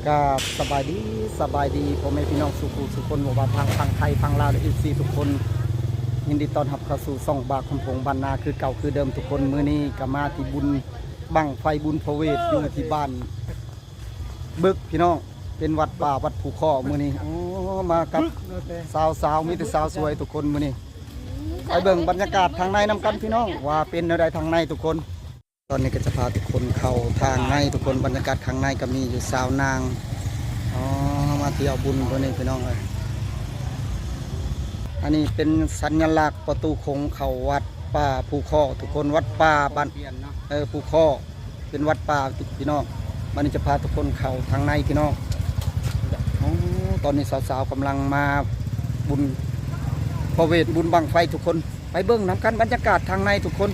กับสบายดีพ่อแม่พี่น้องสุคนบอกว่าทางไทยทางลาวและอีซีทุกคนยินดีต้อนรับเข้าสู่ซ่องบากคำพงบรรณาคือเก่าคือเดิมทุกคนมื้อนี้ก็มาที่บุญบั้งไฟบุญพระเวทอยู่ที่บ้านบึกพี่น้องเป็นวัดป่าวัดภูข้อมื้อนี้มากับสาวมีแต่สาวสวยทุกคนมื้อนี้ไปเบิ่งบรรยากาศทางในนำกันพี่น้องว่าเป็นอะไรทางในทุกคนตอนนี้ก็จะพาทุกคนเข้าทางในทุกคนบรรยากาศข้างในก็มีอยู่สาวนางมาเที่ยวบุญตัวนี้พี่น้องเลยอันนี้เป็นสัญลักษณ์ประตูโค้งเข้าวัดป่าภูข้อทุกคนวัดป่าบ้านภูข้อเป็นวัดป่าพี่น้องวันนี้จะพาทุกคนเข้าทางในพี่น้องตอนนี้สาวๆกำลังมาบุญพระเวทบุญบังไฟทุกคนไปเบิ้งน้ำกันบรรยากาศทางในทุกคน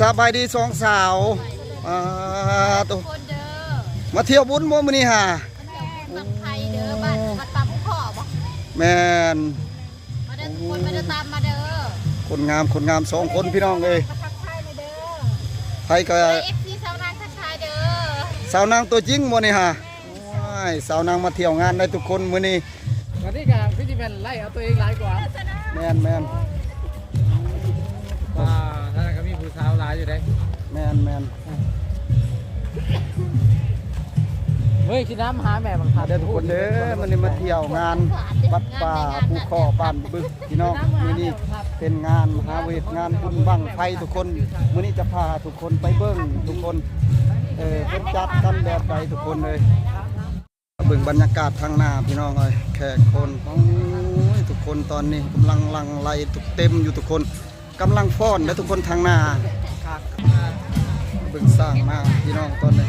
สบายดีสองสาวตัวมาเที่ยวบุญโมมือนี่ฮะบังไฟเด้อบ้านวัดป่าภูข้อบ่แมนมาเด้อทุกคนมาเด้อตามมาเด้อคนงามสองคนพี่น้องเลยไทยก็FC สาวนางทักทายเด้อสาวนางตัวจริงโมนี่ฮะสาวนางมาเที่ยวงานได้ทุกคนมือนี่วันนี้กับพี่จิแมนไล่เอาตัวเองหลายกว่าแมนถ้าก็มีผู้สาวหลายอยู่ได้แมนเฮ้ยคิดน้ำหาแม่บางท่าเด้อทุกคนเด้อมันนี่มาเที่ยวงานวัดป่าภูข้อบ้านบึกพี่น้องมื้อนี้เป็นงานมหาเวทงานบุญบั้งไฟทุกคนมื้อนี้จะพาทุกคนไปเบิ่งทุกคนเป็นจัดกันแบบใดทุกคนเลยเบิ่งบรรยากาศทางหน้าพี่น้องเอ้ยแขกคนทุกคนตอนนี้กำลังลังไล่ทุกเต็มอยู่ทุกคนกำลังฟ้อนและทุกคนทางหน้าเบิ่งสร้างมาพี่น้องตอนนี้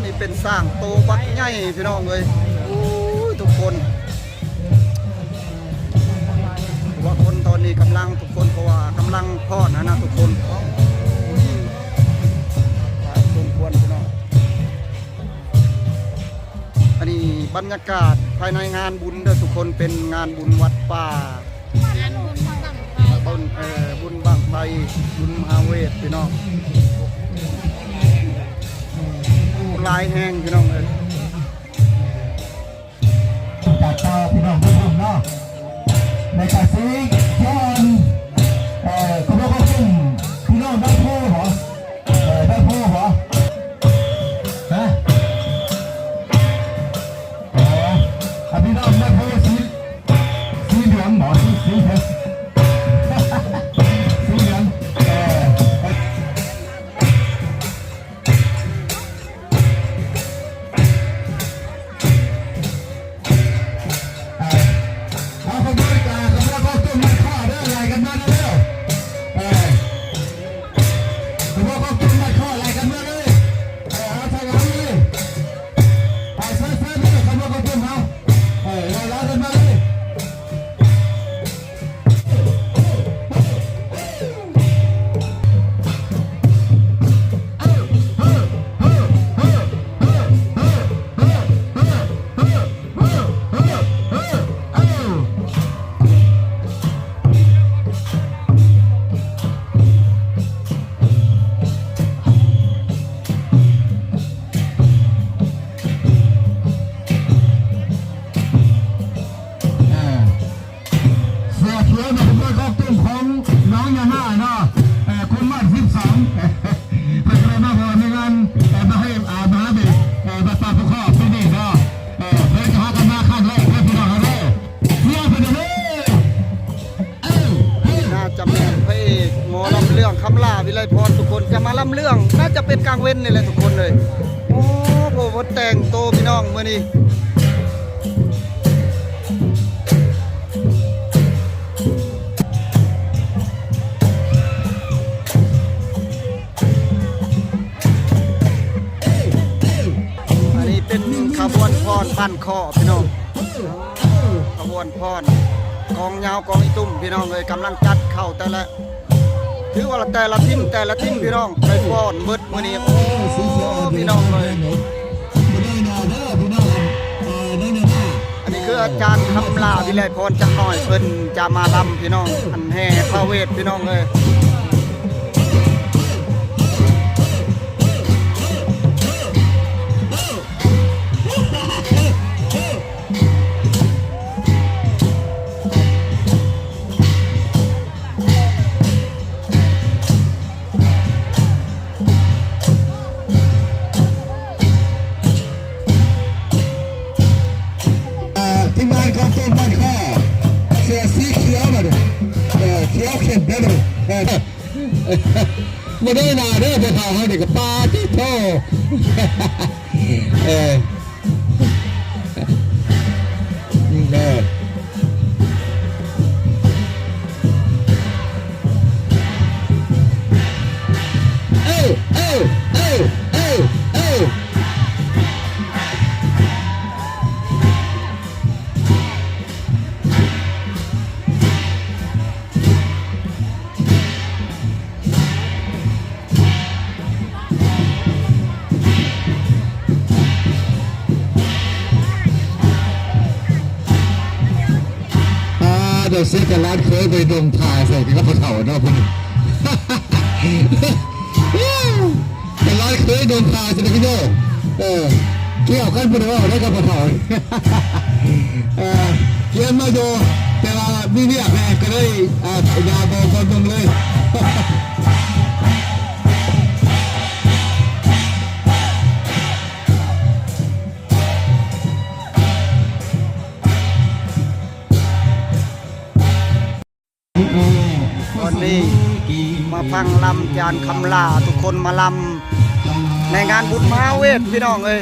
นี่เป็นสร้างโตบักใหญ่พี่น้องเลยทุกคนว่าคนตอนนี้กำลังทุกคนเพราะว่ากำลังฟ้อนนะทุกคนอันนี้บรรยากาศภายในงานบุญเด้อทุกคนเป็นงานบุญวัดป่างานบุญบังไฟบุญบังไฟบุญมหาเวทพี่น้องลายแห้งพี่น้องเลยจากเจ้าพี่น้องทุกคนเนาะในการซื้อย้อนคุณพ่อคุณพี่น้องได้พูดเหรอได้พูดเหรอพี่น้องได้พูดสีเหลืองหมอสีเหลืองคำลาวิไลพรทุกคนจะมาล่ำเรื่องน่าจะเป็นกลางเว้นนี่แหละทุกคนเลยโอ้โหแต่งโตพี่น้องเมื่อนี้ บวนพรบ้านคอพี่น้องขบวนพรกองยาวกองอีตุ้มพี่น้องเลยกำลังจัดเข้าถือว่าแต่ละทีมพี่น้องไปฟ้อนเบิดมื้อนี้โอ้พี่น้องเลยอันนี้คืออาจารย์คำลาวิไลพรจักหน่อยเพิ่นจะมาลำพี่น้องอันแห่พระเวทพี่น้องเลยทีมงานของต้นบ้านข้อเสื้อสีเขียวมาดิเขียวเข้มเด้อมาได้นาเด้อพวกเขาเด็กกับปาที่โตเออเดี๋ยวซื้อกันร้านเคยไปดงทาใส่ที่กระเป๋าเนาะพวกนี้กันร้านเคยดงทาใส่พี่โน่เกี่ยวกันพวกเราได้กระเป๋าเขียนมาดูแต่ว่าไม่เรียกแม่ก็เลยยาบอกคนตรงเลยตอนนี้มาฟังลำจานคำลาทุกคนมาลำในงานบุญมหาเวทพี่น้องเอ้ย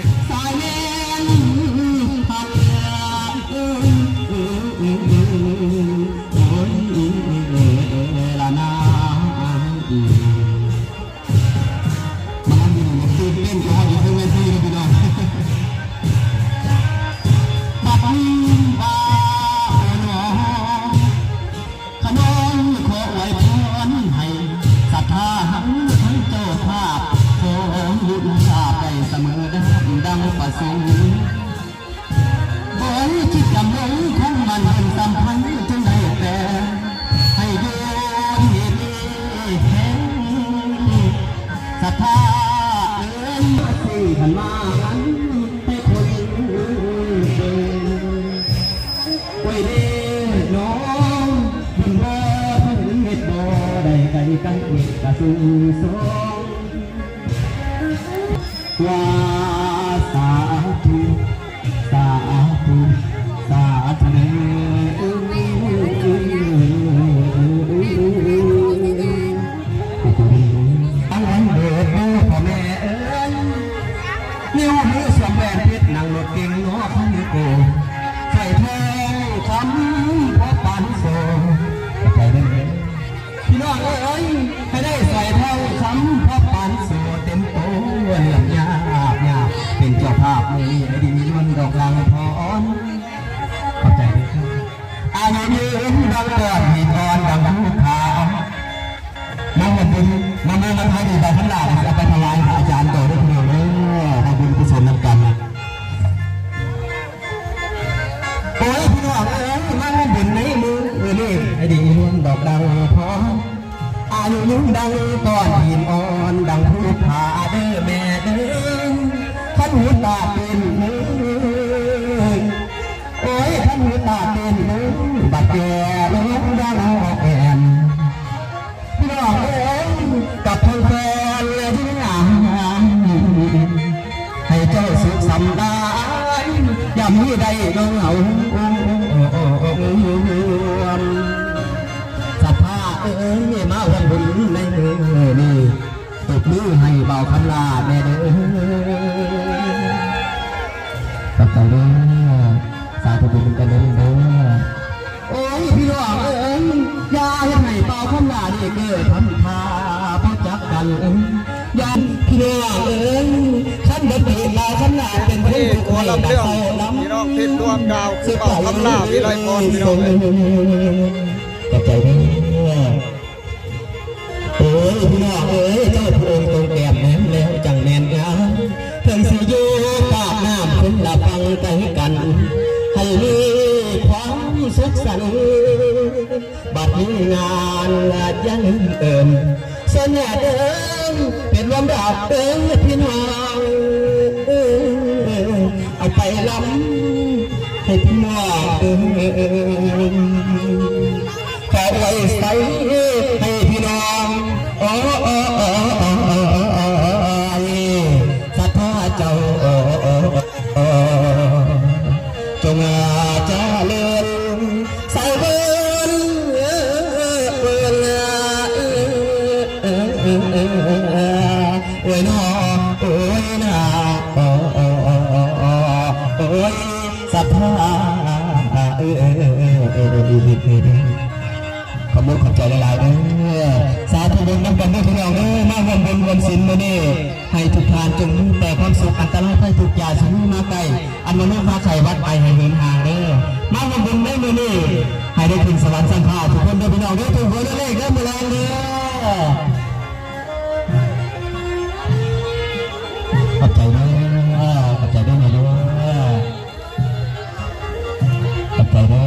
ดังประสงค์บอยคิดจำลงของมันเป็นสัมพันธ์จนได้แต่ให้ดูเหตุแห่งศรัทธาสิ่งขันมากันให้คนไว้เด้น้องถึงบ่ถึงเม็ดบ่ได้ไกลกันเอกกระสุนสองว่าสาธุสาธุสาธุตั้งวันเดือดพ่อแม่เอ้ยนิ้วมือสวมแหวนเพชรนั่งรถเก่งน้อพันโกใส่แทงคำพระปานโซใจเด้อพี่น้องเอ้ยให้ได้ใส่เท่าคำพระปานโซเต็มโตเหลืองยาเป็นเจ้าภาพมือไอ้ดีมันดอกลางพรเข้าใจไหมครับอายุยืนดังก้อนหินอ่อนดังภูเขาน้องมันบุญน้องมันพายดีแบบทั้งหลายเอาไปถวายอาจารย์ต่อได้เพียงเด้อทำบุญกุศลนำกันโอ้ยพี่น้องเอ้ยมันบุญในมือนี่ไอ้ดีมันดอกดังพรอายุยืนดังก้อนหินอ่อนดังภูเขาเด้อแม่เด้อท่านหูตาเป็นมือโอ้ยท่านหูตาเป็นมือบัดแก่ลงดังแอนพี่น้องเอ้ยกับทางแฟนและที่งานให้เจ้าสุขสำราญอย่ามีใดน้องเอาศรัทธาเอ้ยมาวันบุญในมือนี่ตบมือให้เบาคำลาแม่เด้อตัดต่อเด้อสาธุบุญกันเด้อโอ้ยพี่น้องเอ้ยยาให้เบาคำลานี่เกิดทำพาพระจักกันยันพี่น้องเอ้ยฉันเดินไปลาฉันหนาเป็นพระ หมอลำเรื่องพี่น้องเพชรดวงดาวคือเป่าคำลาวิไลพรพี่น้องเลย ขอบใจเด้อโอ้ยพี่น้องเอ้ยเจ้าพระองค์ทรงแก้มแหนมแล้วจังแน่นงามเพิ่งสิอยู่ปากน้ำคุณละฟังใจกันให้มีความสุขสันต์บัดนี้งานยังเอิ่มเสน่ห์เดิมเป็นลำดับเดิมพี่น้องเอาไปลำให้พี่น้องขอไว้ใส่ให้พี่น้องโอ้ศรัทธาเจ้าจงเจริญใส่เบิ้ลโอ้ยน้อโอ้ยนาโอ้ยศรัทธาขอบคุณขอบใจหลายๆเด้อสาธุบุญน้ำกันด้วยพี่น้องเด้อมาวนบุญวนศีลมื้อนี้ให้ทุกทานจงมีแต่ความสุขอันตรายให้ทุกอย่างสมุมาไกลอันมนุษย์มาไข่วัดไปให้เหินห่างเด้อมาวนบุญในมื้อนี้ให้ได้ถึงสวรรค์สันพาทุกคนเด้อพี่น้องเด้อทุกคนเลขเด้อมื้อแรงเด้อขอบใจเด้อขอบใจเด้อเด้อขอบใจเด้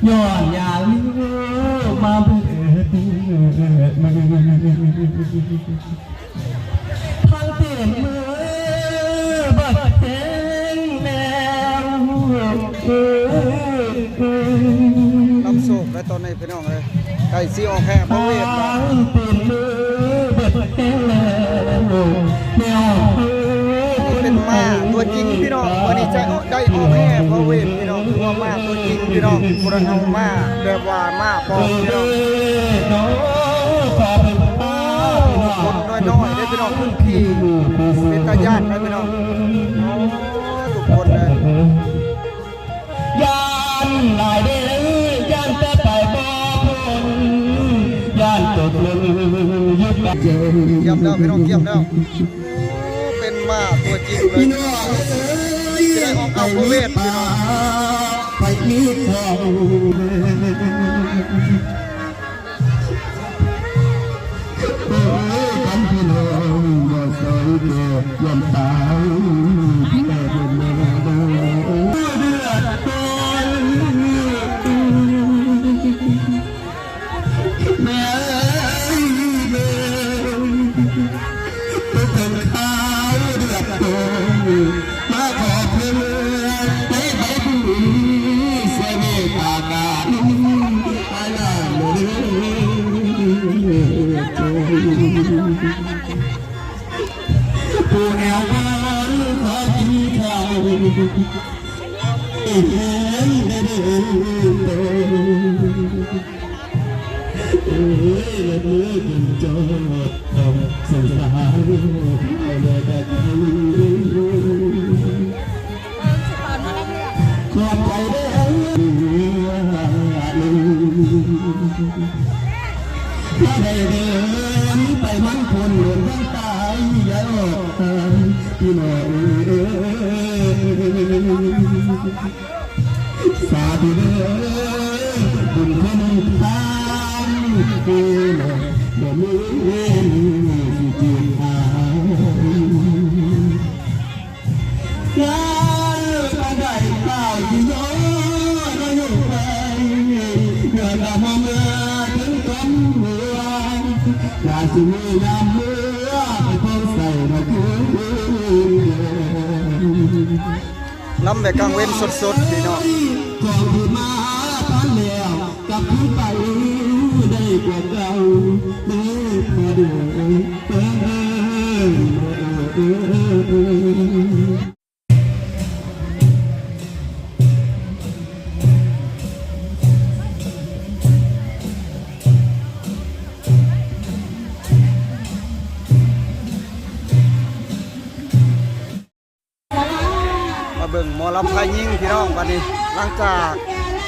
ย้อนอย่างมาเบื่อทางเปลี่ยนมือบัดเต็งแนวน้ำโศกและตอนนี้พี่น้องเลยไก่ซีออกแค่พระเวท ทางเปลี่ยนมือบัดเต็งแนวแนวเป็นมาตัวจริงพี่น้องวันนี้จะได้ออกแค่พระเวทพี่น้องคือว่ามาตัวจริงพี่น้องบุรณามาแบบว่ามาพอพี่น้องคนน้อยๆได้พี่น้องพื้นที่เป็นตาญาตินะพี่น้องทุกคนเลยยานหลายเด้อยานแต่ไปบ่พ้นยานตกลงยุบกับเจเยี่ยมแล้วพี่น้องเยี่ยมแล้วเป็นมาตัวจริงเลยจะได้ออกเอาพระเวทพี่น้องไปมีของคันพี่น้องบ่ใส่เดียวยอมตายแต่เป็นเดือดร้อนแม่เดินเป็นข้าวเดือดร้อนมาขอเพื่อนให้ไปผู้เสียเมตตาการอะไรผู้แนววันขอกินข้าวเห็นได้เดินโตโอ้ยละเมื่อเป็นจอดต้องสงสารเอาเลยแต่ใครขอบใจได้ถ้าได้เดินไปมันคนหล่นทั้งตายอย่าออกพี่น้องสาธุเด้อบุญคนทานกูบ่มีสิจีนหางานได้ข้าวที่ย้อนอยู่ไปเงินเอามาเมื่อถึงกำ เมื่ออยากจะมียามเมื่อไปพบใส่ดอกคืน ล้ำแบบกลางเว้นสดๆพี่น้อง ก่อนที่มาตอนแล้วกลับขึ้นไปได้กว่าเก่าได้พอดูมาเบิ่งหมอลำไทยยิ่งพี่น้องวันนี้หลังจาก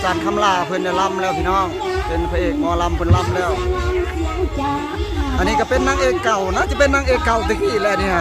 จันคำลาเพิ่นได้ลำแล้วพี่น้องเป็นพระเอกหมอลำเพิ่นลำแล้ว อันนี้ก็เป็นนางเอกเก่านะจะเป็นนางเอกเก่าตะกี้แหละเนี่ย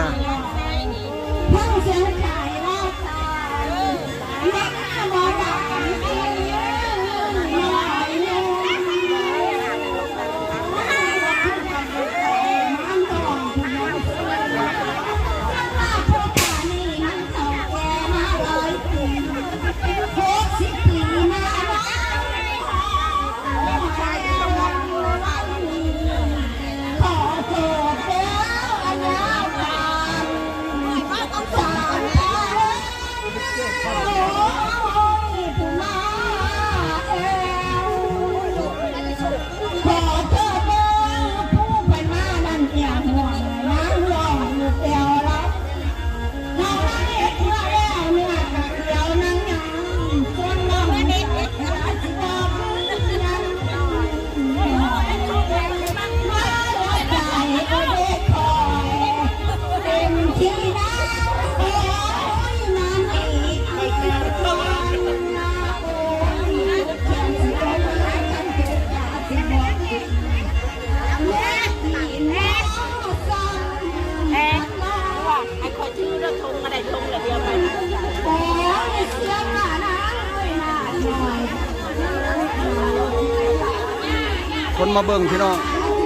คนมาเบิ่งพี่น้อง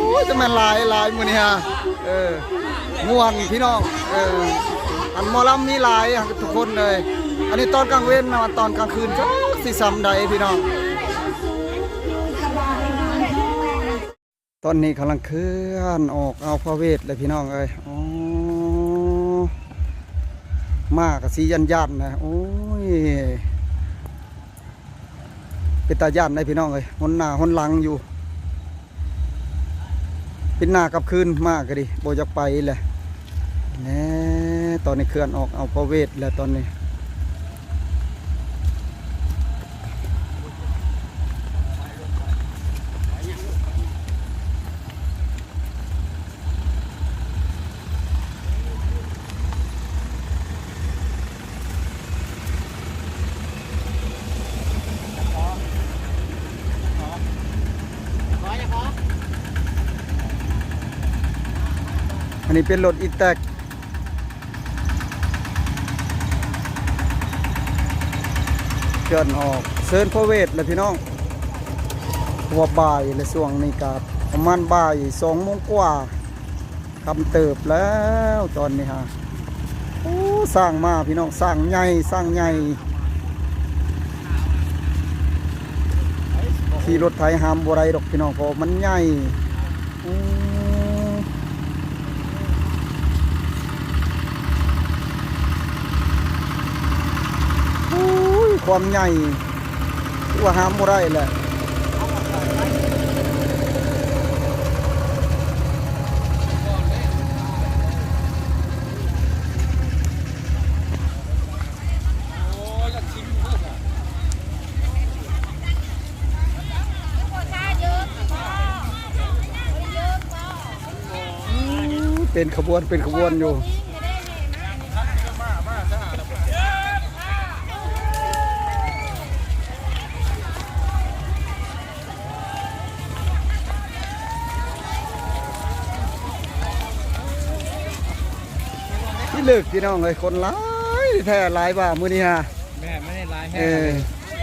โอ้ยจะแม่นหลายมื้อนี้ฮะม่วนพี่น้องอันหมอลำมีหลายทุกคนเลยอันนี้ตอนกลางเว้นนะตอนกลางคืนจักสิซ้ำใดพี่น้องตอนนี้กำลังเคลื่อนออกเอาพระเวทเลยพี่น้องเอ้ยอ๋อมากกับสียันนะโอ้ยเป็นตายันได้พี่น้องเอ้ยหนหน้าหนหลังอยู่เป็นหน้ากับคืนมากก็ดิโบจะไปแหละแน่ตอนนี้เคลื่อนออกเอาพระเวทแล้วตอนนี้อันนี้เป็นรถอีแตกเคลื่อนออกเซิร์นพระเวทเลยพี่น้องหัวบ่ายเลยช่วงนี้กับประมาณบ่าย2 โมงกว่าคำเติบแล้วตอนนี้ฮะโอ้สร้างมาพี่น้องสร้างใหญ่ขี่รถไถหามบัวไรดอกพี่น้องเพราะมันใหญ่ความใหญ่ว่าหามบ่ได้แหละเป็นขบวนอยู่ที่เลิกพี่น้องเลยคนหลายแท้หลายว่ามื้อนี้ฮะแม่ไม่ได้ร้ายแห้ง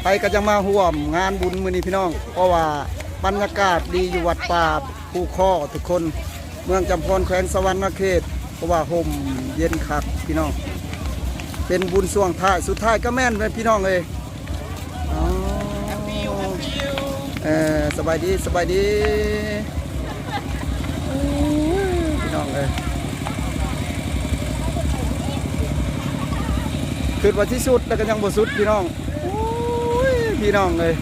ไปก็จะมาร่วมงานบุญมื้อนี้พี่น้องเพราะว่าบรรยากาศดีอยู่วัดป่าภูข้อทุกคนเมืองจำพรแขวงสวรรณเขตเพราะว่าห่มเย็นคักพี่น้องเป็นบุญช่วงท้ายสุดท้ายก็แม่นเลยพี่น้องเลยสบายดี คือว่าที่สุดแล้วก็ยังบ่สุดพี่น้องโอ้ยพี่น้องเลย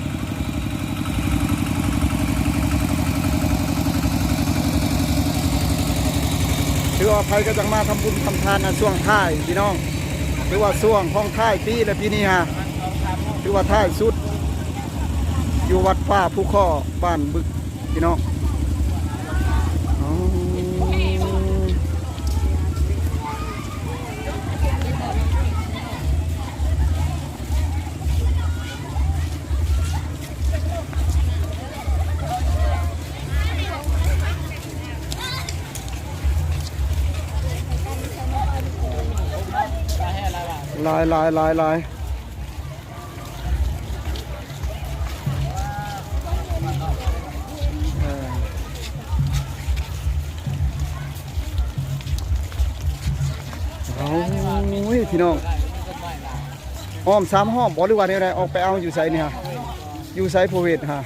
ถือว่าใครก็จังมาทำบุญทำทานช่วงท้ายพี่น้องถือว่าช่วงของท้ายปีและปีนี้ฮะถือว่าท้ายสุดอยู่วัดป่าภูข้อบ้านบึกพี่น้องลายเอาพี่น้องอ้อม3ห้อมบ่หรือว่าอะไรออกไปเอาอยู่ไสนี่ฮะอยู่ไสโพเวทฮะ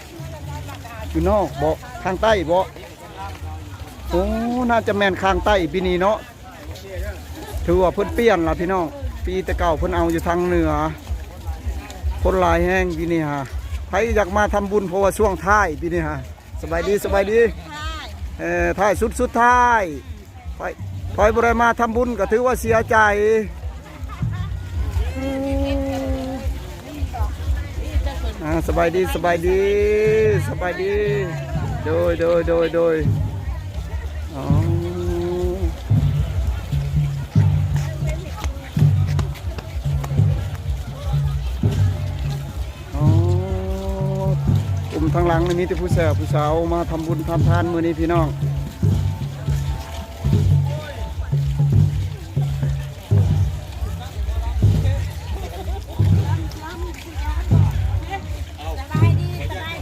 อยู่นอกบ่ทางใต้บ่โอ้น่าจะแม่นข้างใต้ปีนี้เนาะถือว่าเพิ่นเปลี่ยนล่ะพี่น้องปีแต่เก่าเพิ่นเอาอยู่ทางเหนือคนหลายแห้งปีนี้ฮะใครอยากมาทำบุญเพราะว่าช่วงท้ายปีนี้ฮะสบายดีท้ายสุดท้ายไปบ่ได้มาทำบุญก็ถือว่าเสียใจสบายดีโดยอ๋อทางหลังมีแต่ผู้แสบผู้สาวมาทำบุญทำทานมื้อนี้พี่น้อง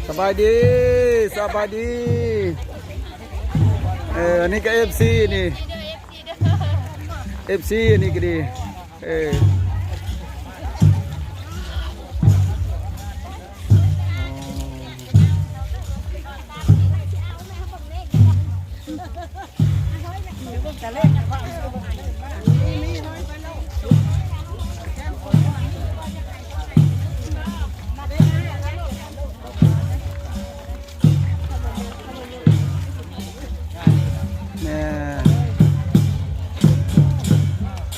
สบายดีนี่ก็ FC นี่ FC นี่ก็ดี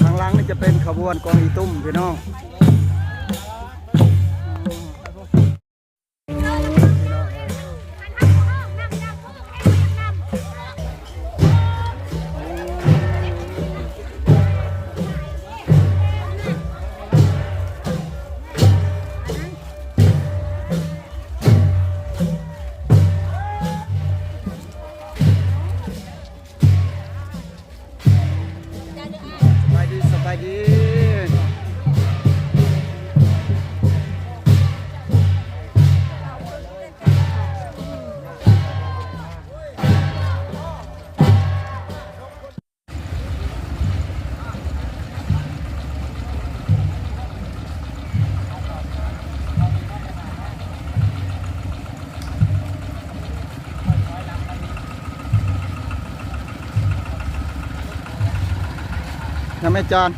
ทางหลังนี่จะเป็นขบวนกองอีตุ้มพี่น้องสบายดีนะแม่จาน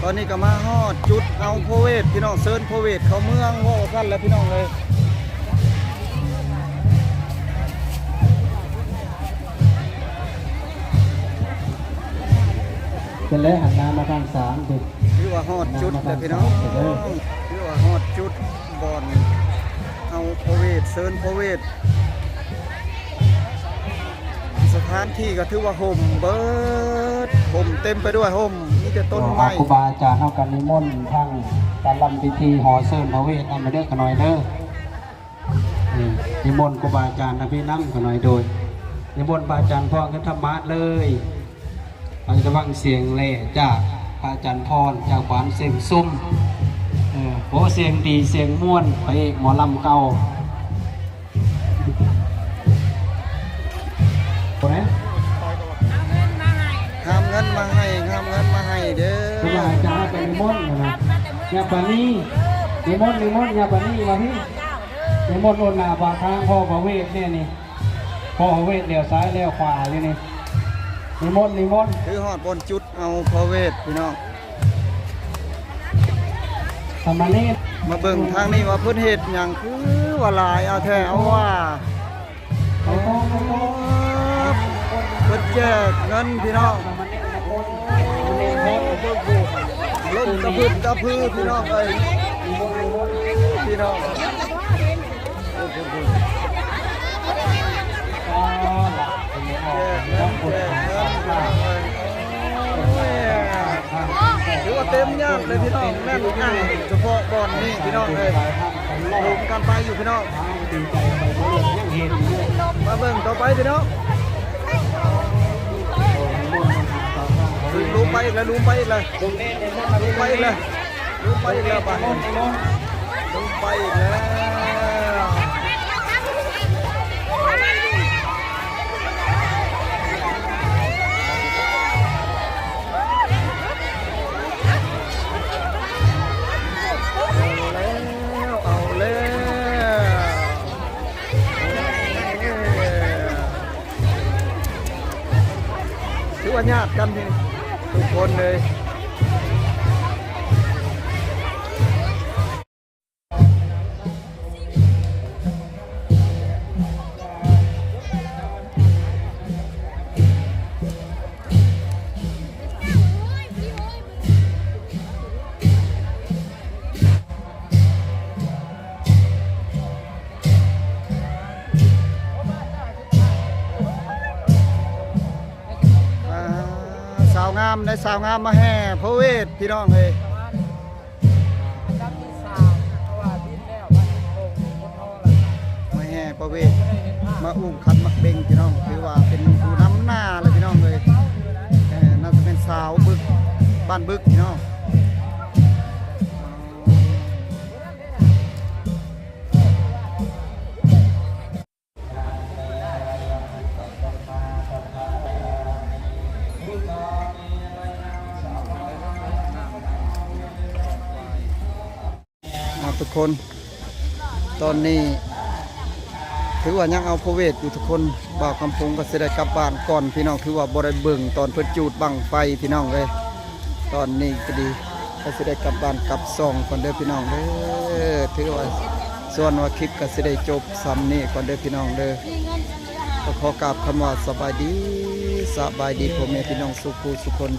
ตอนนี้ก็มาฮอดจุดเอาโพเวทพี่น้องเซิร์นโพเวทเขาเมืองว่ากันแล้วพี่น้องเลยเป็นเลยหันหน้ามาทางศาลดิ คือว่าฮอดจุดเลยพี่น้องคือว่าฮอดจุดบอลเอาโพเวทเซิร์นโพเวทสถานที่ก็ถือว่าห่มเบิดห่มเต็มไปด้วยห่มมีแต่ต้นไม้ ครูบาอาจารย์เฮากันนิมนต์ทั้งการลำพิธีหอเสริมพระเวทนำมาเด้อขน่อยเด้อนี่นิมนต์ครูบาอาจารย์อภินัมขน่อยโดยนิมนต์พระอาจารย์พ่อขึ้นธรรมะเลยเราจะฟังเสียงเล่จากพระอาจารย์พรจากขวานเสียงซุ้มโอ้เสียงดีเสียงม่วนพระเอกหมอลำเก่าคนไหน ห้ามเงินมาให้ห้ามเงินมาให้เด้ ครูบา อ อาจารย์เป็นนิมนต์นะยาปานีนิมนต์ยาปานีมาพี่นิมนต์โอนหน้าปากทางพ่อพระเวทเนี่ยนี่พ่อพระเวทเลี้ยวซ้ายเลี้ยวขวาเลยนี่นิมนต์ คือฮอดบนจุดเอาโพเวทพี่น้อง ธรรมเนตร มาเบิ่งทางนี้ว่าเพิ่นเฮ็ดหยังคือว่าหลายเอาแท้เอาว่า เอาต้อง เพิ่นแจกเงินพี่น้องลมตะพื้นตะพื้นพี่น้องเอ้ยพี่น้อง ถือว่าเต็มย่างเลยพี่น้องแน่นย่างเฉพาะบอลนี่พี่น้องเลยลงกันไปอยู่พี่น้องมาเบิ่งต่อไปพี่น้องลุมไปอีกแล้วลุมไปอีกแล้วลุมไปอีกแล้วลุมไปอีกแล้วป่ะลุมไปอีกแล้วเอาแล้วถือว่าญาติกันพี่ทุกคนเลยสาวงามได้สาวงามมาแห่พระเวทพี่น้องเลยมาแห่พระเวทมาอุ้มขันมักเบงพี่น้องถือว่าเป็นผู้นำหน้าเลยพี่น้องเลยน่าจะเป็นสาวบึกบ้านบึกพี่น้องทุกคนตอนนี้ถือว่ายังเอาพระเวทอยู่ทุกคนบ่าวคำพงก็จะได้กลับบ้านก่อนพี่น้องถือว่าบ่ได้เบิ่งตอนเพิ่นจูดบังไฟพี่น้องเลยตอนนี้ก็ดีก็จะได้กลับบ้านกลับซองก่อนเด้อพี่น้องเด้อถือว่าส่วนว่าคลิปก็จะได้จบซ้ำนี้ก่อนเด้อพี่น้องเด้อก็ขอกราบคำว่าสบายดีพ่อแม่พี่น้องสุขสุขคน